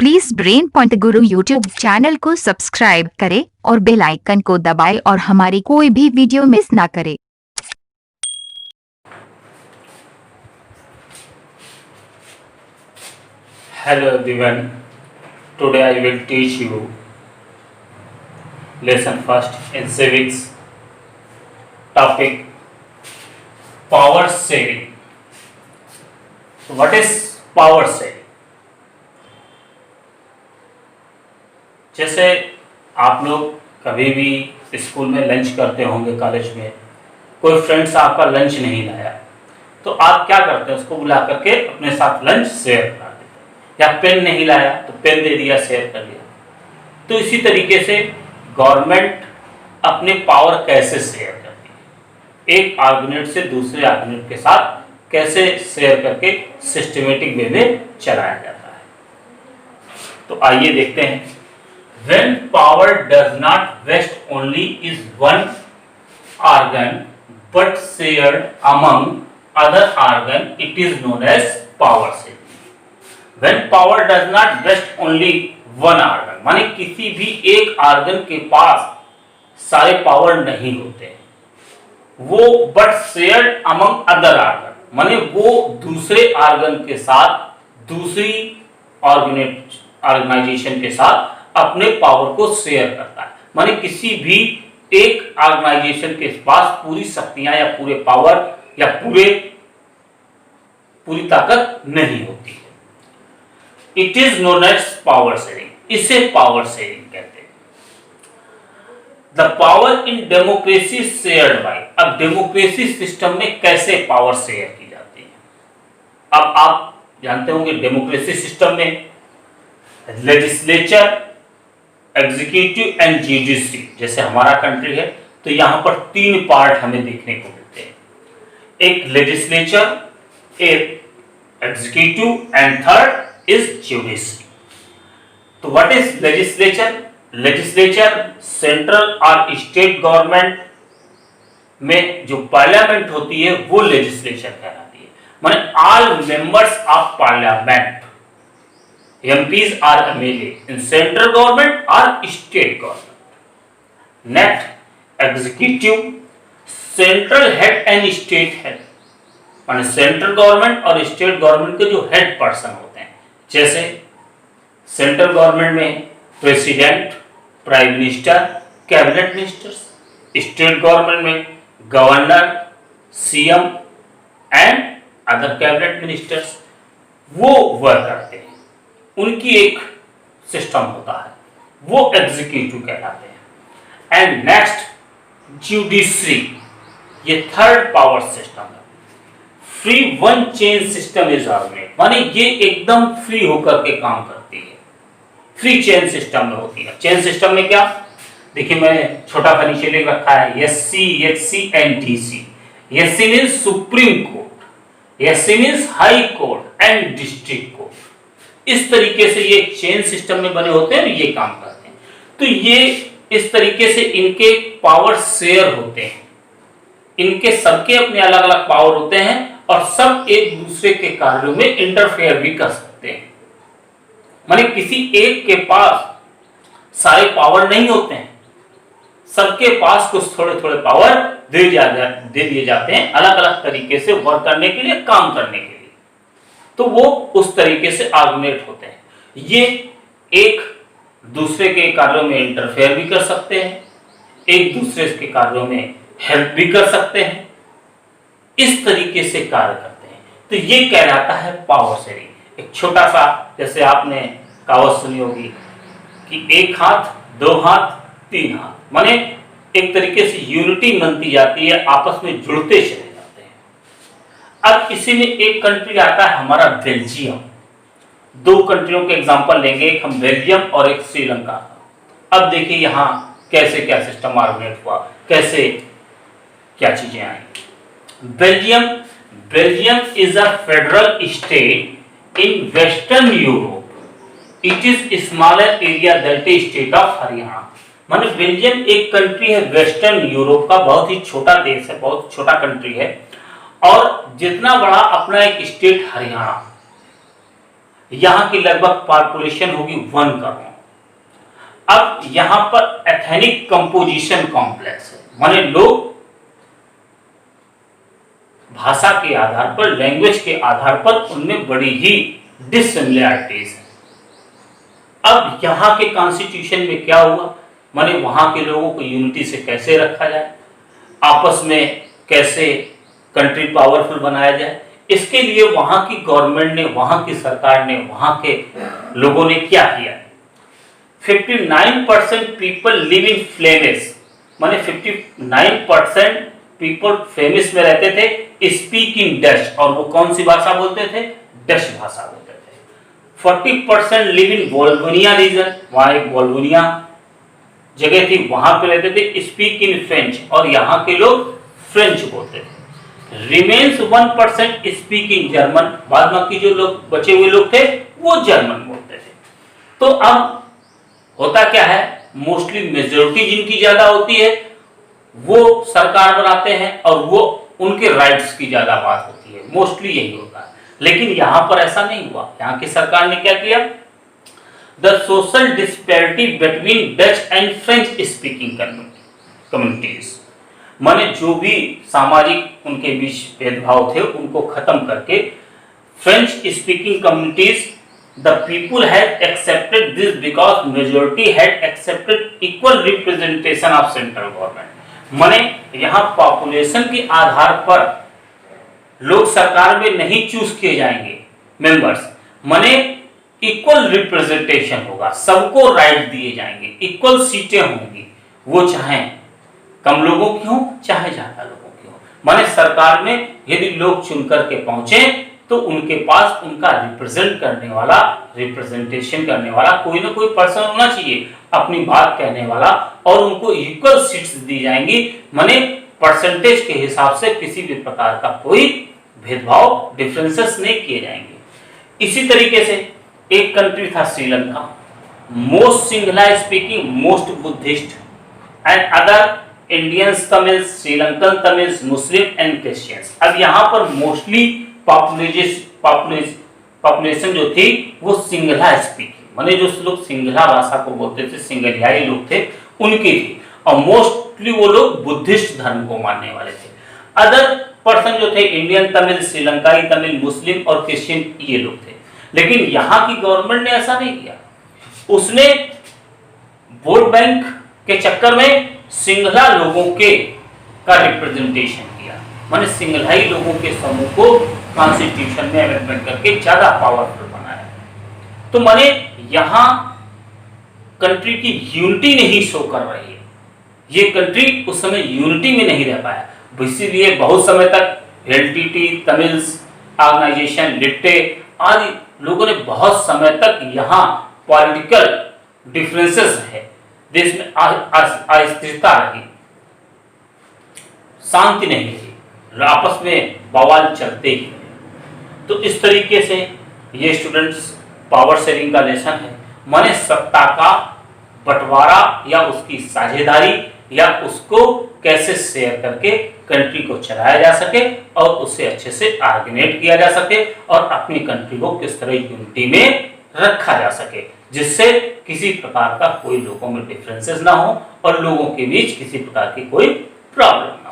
Please brain point Guru YouTube channel को subscribe करें और बेल आइकन को दबाएं और हमारी कोई भी वीडियो मिस ना करें। Hello everyone, today I will teach you lesson first in civics, topic power sharing. What is power sharing? जैसे आप लोग कभी भी स्कूल में लंच करते होंगे, कॉलेज में कोई फ्रेंड्स आपका लंच नहीं लाया तो आप क्या करते हैं, उसको बुला करके अपने साथ लंच शेयर करा देते हैं, या पेन नहीं लाया तो पेन दे दिया, शेयर कर लिया। तो इसी तरीके से गवर्नमेंट अपने पावर कैसे शेयर करती है, एक आर्गुमेंट से दूसरे आर्गुमेंट के साथ कैसे शेयर करके सिस्टमेटिक वे में चलाया जाता है। तो आइए देखते हैं। When power does not vest only is one organ but shared among other organ, it is known as power sharing. When power does not vest only one organ, माने किसी भी एक ऑर्गन के पास सारे पावर नहीं होते, वो but shared among other organ, माने वो दूसरे ऑर्गन के साथ, दूसरी ऑर्गेनाइजेशन के साथ अपने पावर को शेयर करता है। माने किसी भी एक ऑर्गेनाइजेशन के पास पूरी शक्तियां या पूरे पावर या पूरी ताकत नहीं होती है। It is known as power sharing, इसे पावर शेयरिंग कहते हैं। The power in democracy shared by, अब डेमोक्रेसी सिस्टम में कैसे पावर शेयर की जाती है। अब आप जानते होंगे डेमोक्रेसी सिस्टम में लेजिस्लेचर, एग्जीक्यूटिव एंड जुडिशरी, जैसे हमारा कंट्री है तो यहां पर तीन पार्ट हमें देखने को मिलते हैं, एक लेजिस्लेचर, एक executive and third is judiciary. तो what is legislature? Legislature central और स्टेट गवर्नमेंट में जो पार्लियामेंट होती है वो लेजिस्लेचर कहलाती है। माने all members of parliament, MPs or MLA in central government or state government. Next, executive, central head and state head, माने सेंट्रल गवर्नमेंट और स्टेट गवर्नमेंट के जो हेड पर्सन होते हैं, जैसे सेंट्रल गवर्नमेंट में president, prime minister, cabinet ministers, state government में governor, CM and other cabinet ministers, वो वर्क करते हैं, उनकी एक सिस्टम होता है, वो एग्जीक्यूटिव कहलाते हैं। एंड नेक्स्ट जुडिशरी, ये थर्ड पावर सिस्टम है। Free one chain system is organized, माने ये एकदम फ्री होकर के काम करती है, फ्री चेन सिस्टम में होती है। चेन सिस्टम में क्या, देखिए मैं छोटा सा नीचे लिख रखा है SC, HC and DC। SC means supreme court, HC means high court and district court. इस तरीके से ये चेन सिस्टम में बने होते हैं, ये काम करते हैं। तो ये इस तरीके से इनके पावर शेयर होते हैं, इनके सबके अपने अलग अलग पावर होते हैं और सब एक दूसरे के कार्यों में इंटरफेयर भी कर सकते हैं। माने किसी एक के पास सारे पावर नहीं होते हैं, सबके पास कुछ थोड़े थोड़े पावर दे दिए जाते हैं अलग अलग तरीके से वर्क करने के लिए, काम करने के लिए। तो वो उस तरीके से आर्गुमेंट होते हैं। ये एक दूसरे के कार्यों में इंटरफेयर भी कर सकते हैं, एक दूसरे के कार्यों में हेल्प भी कर सकते हैं, इस तरीके से कार्य करते हैं। तो ये कहलाता है पावर शेयरिंग। एक छोटा सा, जैसे आपने कहावत सुनी होगी कि एक हाथ, दो हाथ, तीन हाथ, माने एक तरीके से यूनिटी बनती जाती है, आपस में जुड़ते चले। अब इसी में एक कंट्री आता है हमारा बेल्जियम। दो कंट्रियों के एग्जांपल लेंगे, एक हम बेल्जियम और एक श्रीलंका। अब देखिए यहाँ कैसे क्या सिस्टम ऑर्गेनाइज हुआ, कैसे क्या चीजें आई। Belgium is a federal state in western Europe. It is smaller area that is state of Haryana. माने बेल्जियम एक कंट्री है वेस्टर्न यूरोप का, बहुत ही छोटा देश है, बहुत छोटा कंट्री है। और जितना बड़ा अपना एक स्टेट हरियाणा, यहाँ की लगभग पॉपुलेशन होगी 1 करोड़। अब यहाँ पर एथनिक कंपोजिशन कॉम्प्लेक्स है, माने लोग भाषा के आधार पर, लैंग्वेज के आधार पर उनमें बड़ी ही डिससिमिलैरिटीज है। अब यहाँ के कॉन्स्टिट्यूशन में क्या हुआ, माने वहां के लोगों को यूनिटी से कैसे रखा जाए, आपस में कैसे कंट्री पावरफुल बनाया जाए, इसके लिए वहां की गवर्नमेंट ने, वहां की सरकार ने, वहां के लोगों ने क्या किया। 59% पीपल लिव इन फ्लेमिश, माने 59% पीपल फ्लेमिश में रहते थे, स्पीक इन डच, और वो कौन सी भाषा बोलते थे, डच भाषा बोलते थे। 40% लिव इन वोल्गोनिया रीजन, वहां एक वोल्गोनिया जगह थी, वहां पे रहते थे, स्पीक इन फ्रेंच, और यहाँ के लोग फ्रेंच बोलते थे। रिमेन्स 1% स्पीक इन जर्मन, बाद बाकी जो लोग बचे हुए लोग थे वो जर्मन बोलते थे। तो अब होता क्या है, मोस्टली मेजोरिटी जिनकी ज्यादा होती है वो सरकार बनाते हैं और वो उनके राइट्स की ज्यादा बात होती है, मोस्टली यही होता है। लेकिन यहां पर ऐसा नहीं हुआ, यहां की सरकार ने क्या किया, the social disparity between Dutch and French speaking communities, माने जो भी सामाजिक उनके बीच भेदभाव थे उनको खत्म करके French speaking communities, the people had accepted this because majority had accepted equal representation of central government, माने यहाँ पॉपुलेशन के आधार पर लोग सरकार में नहीं चूज किए जाएंगे मेंबर्स, माने इक्वल रिप्रेजेंटेशन होगा, सबको राइट दिए जाएंगे, इक्वल सीटें होंगी, वो चाहे कम लोगों की हो चाहे ज्यादा लोगों की हो। माने सरकार में यदि लोग चुन करके पहुंचे तो उनके पास उनका रिप्रेजेंट करने वाला, रिप्रेजेंटेशन करने वाला कोई ना कोई पर्सन होना चाहिए, अपनी बात कहने वाला, और उनको इक्वल सीट्स दी जाएंगी, माने परसेंटेज के हिसाब से किसी भी प्रकार का कोई भेदभाव, डिफरेंसेस नहीं किए जाएंगे। इसी तरीके से एक कंट्री था Sri Lanka, most Singla speaking, most Buddhist and other Indians Tamils, Sri Lankan Tamils, Muslim and Christians. अब यहाँ पर मोस्टली पॉपुलेशन जो थी वो सिंगला स्पीकिंग, माने जो लोग सिंगला भाषा को बोलते थे, सिंगलियाई लोग थे, उनकी थी, और मोस्टली वो लोग बुद्धिस्ट धर्म को मानने वाले थे। अदर पर्सन जो थे इंडियन तमिल, श्रीलंकाई तमिल, मुस्लिम और क्रिश्चियन, ये लोग थे। लेकिन यहाँ की गवर्नमेंट ने ऐसा नहीं किया, उसने वोट बैंक के चक्कर में सिंगला लोगों के का रिप्रेजेंटेशन किया, माने सिंगलाई लोगों के समूह को कॉन्स्टिट्यूशन में अमेंडमेंट करके ज्यादा पावरफुल बनाया। तो माने यहाँ कंट्री की यूनिटी नहीं शो कर रही है, ये कंट्री उस समय यूनिटी में नहीं रह पाया, इसीलिए बहुत समय तक एलटीटी, तमिल्स ऑर्गेनाइजेशन, लिट्टे आदि लोगों ने बहुत समय तक यहाँ पॉलिटिकल डिफरेंसेस है, देश में अस्थिरता रही, शांति नहीं रही, आपस में बवाल चलते ही। तो इस तरीके से ये स्टूडेंट्स पावर शेयरिंग का लेसन है, माने सत्ता का बंटवारा या उसकी साझेदारी या उसको कैसे शेयर करके कंट्री को चलाया जा सके और उससे अच्छे से आर्गेनाइज किया जा सके और अपनी कंट्री को किस तरह यूनिटी में रखा जा सके, जिससे किसी प्रकार का कोई लोगों में डिफरेंसेस ना हो और लोगों के बीच किसी प्रकार की कोई प्रॉब्लम